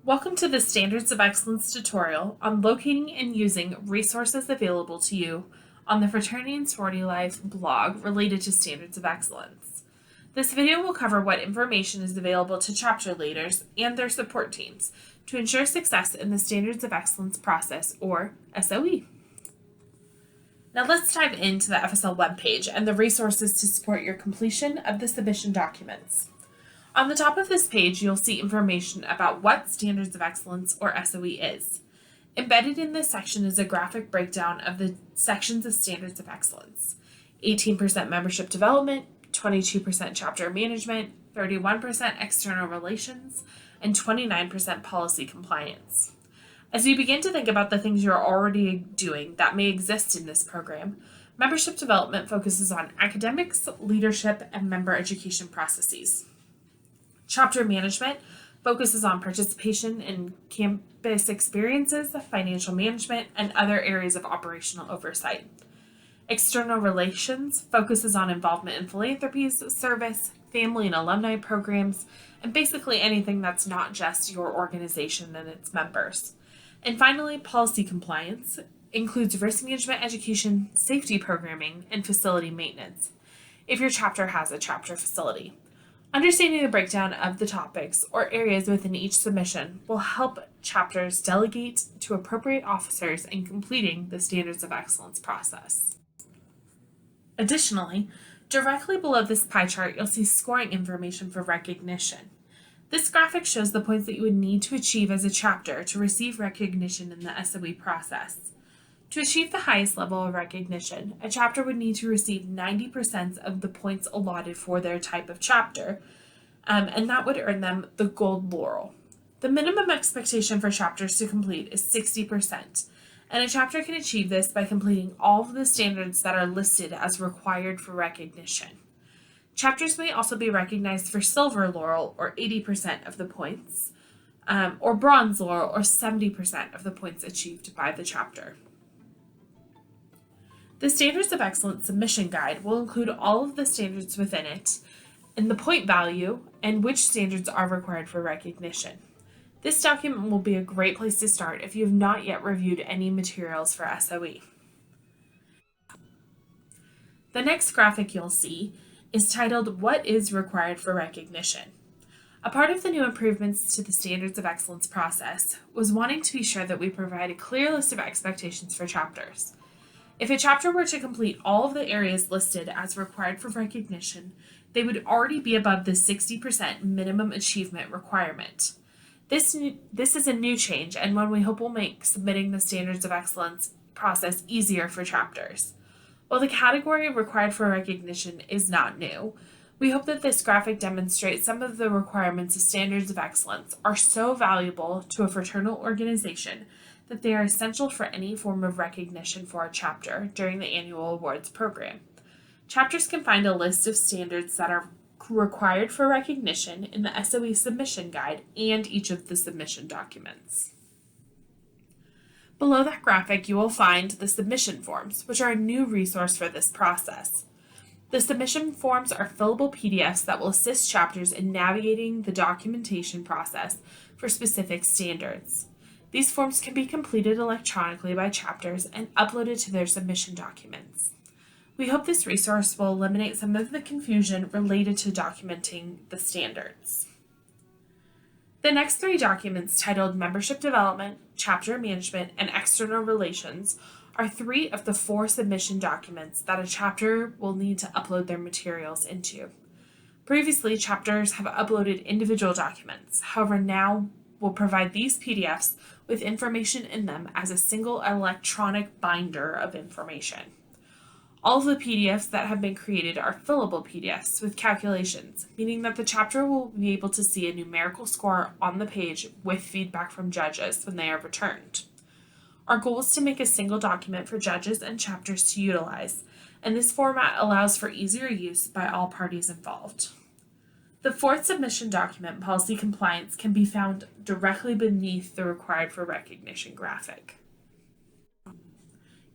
Welcome to the Standards of Excellence tutorial on locating and using resources available to you on the Fraternity and Sorority Life blog related to Standards of Excellence. This video will cover what information is available to chapter leaders and their support teams to ensure success in the Standards of Excellence process, or SOE. Now let's dive into the FSL webpage and the resources to support your completion of the submission documents. On the top of this page, you'll see information about what Standards of Excellence, or SOE, is. Embedded in this section is a graphic breakdown of the sections of Standards of Excellence. 18% membership development, 22% chapter management, 31% external relations, and 29% policy compliance. As you begin to think about the things you're already doing that may exist in this program, membership development focuses on academics, leadership, and member education processes. Chapter management focuses on participation in campus experiences, financial management, and other areas of operational oversight. External relations focuses on involvement in philanthropies, service, family and alumni programs, and basically anything that's not just your organization and its members. And finally, policy compliance includes risk management education, safety programming, and facility maintenance, if your chapter has a chapter facility. Understanding the breakdown of the topics or areas within each submission will help chapters delegate to appropriate officers in completing the Standards of Excellence process. Additionally, directly below this pie chart, you'll see scoring information for recognition. This graphic shows the points that you would need to achieve as a chapter to receive recognition in the SOE process. To achieve the highest level of recognition, a chapter would need to receive 90% of the points allotted for their type of chapter, and that would earn them the gold laurel. The minimum expectation for chapters to complete is 60%, and a chapter can achieve this by completing all of the standards that are listed as required for recognition. Chapters may also be recognized for silver laurel, or 80% of the points, or bronze laurel, or 70% of the points achieved by the chapter. The Standards of Excellence submission guide will include all of the standards within it, and the point value, and which standards are required for recognition. This document will be a great place to start if you have not yet reviewed any materials for SOE. The next graphic you'll see is titled, "What is required for recognition?" A part of the new improvements to the Standards of Excellence process was wanting to be sure that we provide a clear list of expectations for chapters. If a chapter were to complete all of the areas listed as required for recognition, they would already be above the 60% minimum achievement requirement. This is a new change, and one we hope will make submitting the Standards of Excellence process easier for chapters. While the category required for recognition is not new, we hope that this graphic demonstrates some of the requirements of Standards of Excellence are so valuable to a fraternal organization that they are essential for any form of recognition for a chapter during the annual awards program. Chapters can find a list of standards that are required for recognition in the SOE submission guide and each of the submission documents. Below that graphic, you will find the submission forms, which are a new resource for this process. The submission forms are fillable PDFs that will assist chapters in navigating the documentation process for specific standards. These forms can be completed electronically by chapters and uploaded to their submission documents. We hope this resource will eliminate some of the confusion related to documenting the standards. The next three documents, titled Membership Development, Chapter Management, and External Relations, are three of the four submission documents that a chapter will need to upload their materials into. Previously, chapters have uploaded individual documents. However, now we'll provide these PDFs with information in them as a single electronic binder of information. All of the PDFs that have been created are fillable PDFs with calculations, meaning that the chapter will be able to see a numerical score on the page with feedback from judges when they are returned. Our goal is to make a single document for judges and chapters to utilize, and this format allows for easier use by all parties involved. The fourth submission document, Policy Compliance, can be found directly beneath the Required for Recognition graphic.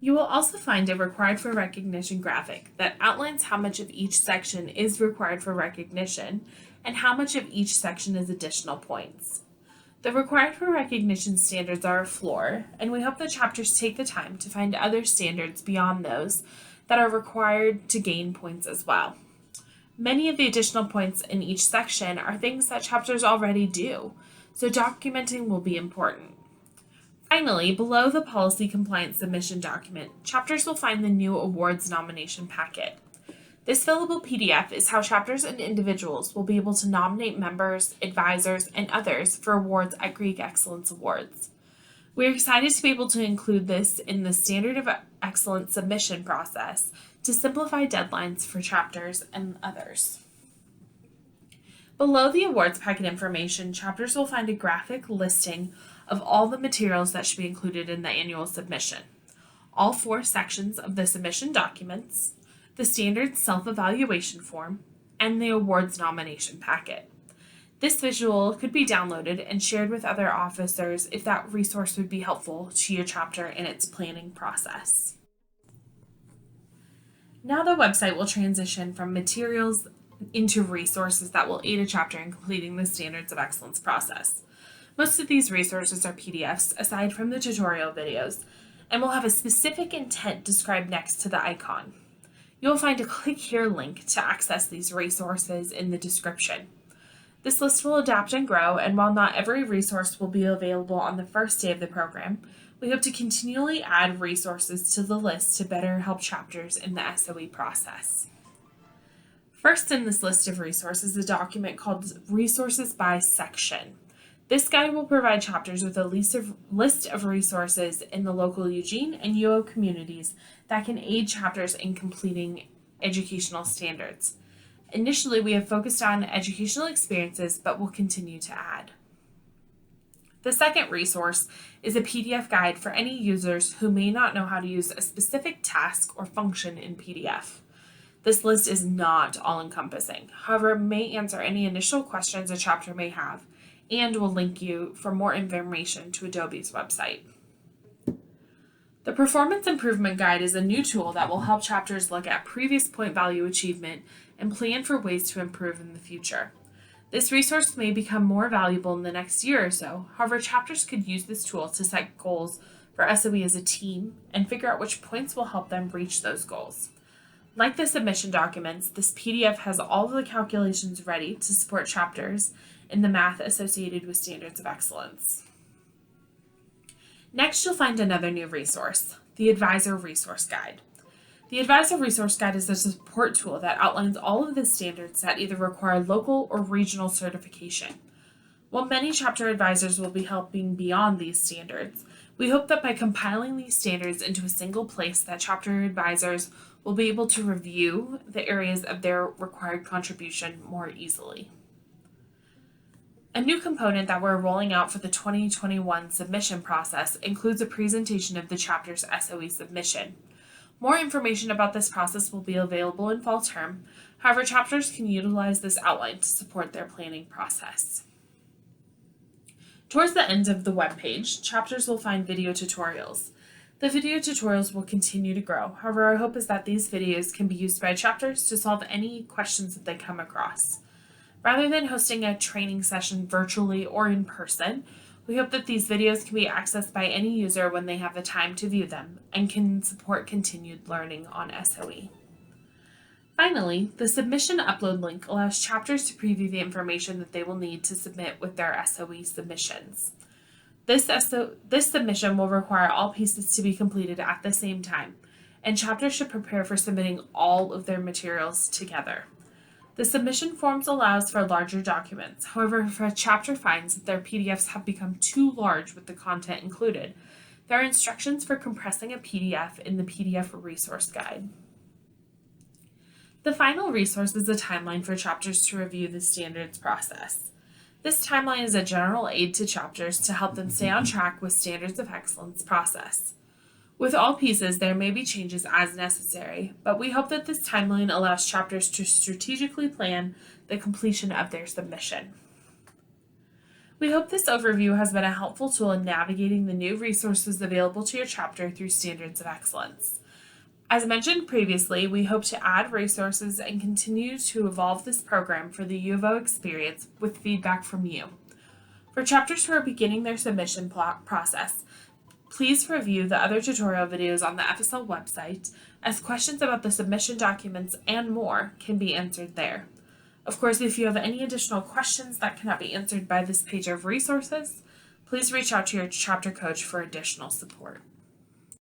You will also find a Required for Recognition graphic that outlines how much of each section is required for recognition and how much of each section is additional points. The required for recognition standards are a floor, and we hope that chapters take the time to find other standards beyond those that are required to gain points as well. Many of the additional points in each section are things that chapters already do, so documenting will be important. Finally, below the policy compliance submission document, chapters will find the new awards nomination packet. This fillable PDF is how chapters and individuals will be able to nominate members, advisors, and others for awards at Greek Excellence Awards. We're excited to be able to include this in the Standard of Excellence submission process to simplify deadlines for chapters and others. Below the awards packet information, chapters will find a graphic listing of all the materials that should be included in the annual submission. All 4 sections of the submission documents, the standard self-evaluation form, and the awards nomination packet. This visual could be downloaded and shared with other officers if that resource would be helpful to your chapter in its planning process. Now the website will transition from materials into resources that will aid a chapter in completing the Standards of Excellence process. Most of these resources are PDFs, aside from the tutorial videos, and will have a specific intent described next to the icon. You'll find a click here link to access these resources in the description. This list will adapt and grow, and while not every resource will be available on the first day of the program, we hope to continually add resources to the list to better help chapters in the SOE process. First in this list of resources is a document called Resources by Section. This guide will provide chapters with a list of resources in the local Eugene and UO communities that can aid chapters in completing educational standards. Initially, we have focused on educational experiences, but will continue to add. The second resource is a PDF guide for any users who may not know how to use a specific task or function in PDF. This list is not all-encompassing, however, it may answer any initial questions a chapter may have, and will link you for more information to Adobe's website. The Performance Improvement Guide is a new tool that will help chapters look at previous point value achievement and plan for ways to improve in the future. This resource may become more valuable in the next year or so, however, chapters could use this tool to set goals for SOE as a team and figure out which points will help them reach those goals. Like the submission documents, this PDF has all of the calculations ready to support chapters in the math associated with Standards of Excellence. Next, you'll find another new resource, the Advisor Resource Guide. The Advisor Resource Guide is a support tool that outlines all of the standards that either require local or regional certification. While many chapter advisors will be helping beyond these standards, we hope that by compiling these standards into a single place that chapter advisors will be able to review the areas of their required contribution more easily. A new component that we're rolling out for the 2021 submission process includes a presentation of the chapter's SOE submission. More information about this process will be available in fall term. However, chapters can utilize this outline to support their planning process. Towards the end of the webpage, chapters will find video tutorials. The video tutorials will continue to grow. However, our hope is that these videos can be used by chapters to solve any questions that they come across. Rather than hosting a training session virtually or in person, we hope that these videos can be accessed by any user when they have the time to view them and can support continued learning on SOE. Finally, the submission upload link allows chapters to preview the information that they will need to submit with their SOE submissions. This submission will require all pieces to be completed at the same time, and chapters should prepare for submitting all of their materials together. The submission forms allows for larger documents. However, if a chapter finds that their PDFs have become too large with the content included, there are instructions for compressing a PDF in the PDF resource guide. The final resource is a timeline for chapters to review the standards process. This timeline is a general aid to chapters to help them stay on track with Standards of Excellence process. With all pieces, there may be changes as necessary, but we hope that this timeline allows chapters to strategically plan the completion of their submission. We hope this overview has been a helpful tool in navigating the new resources available to your chapter through Standards of Excellence. As mentioned previously, we hope to add resources and continue to evolve this program for the U of O experience with feedback from you. For chapters who are beginning their submission process, please review the other tutorial videos on the FSL website, as questions about the submission documents and more can be answered there. Of course, if you have any additional questions that cannot be answered by this page of resources, please reach out to your chapter coach for additional support.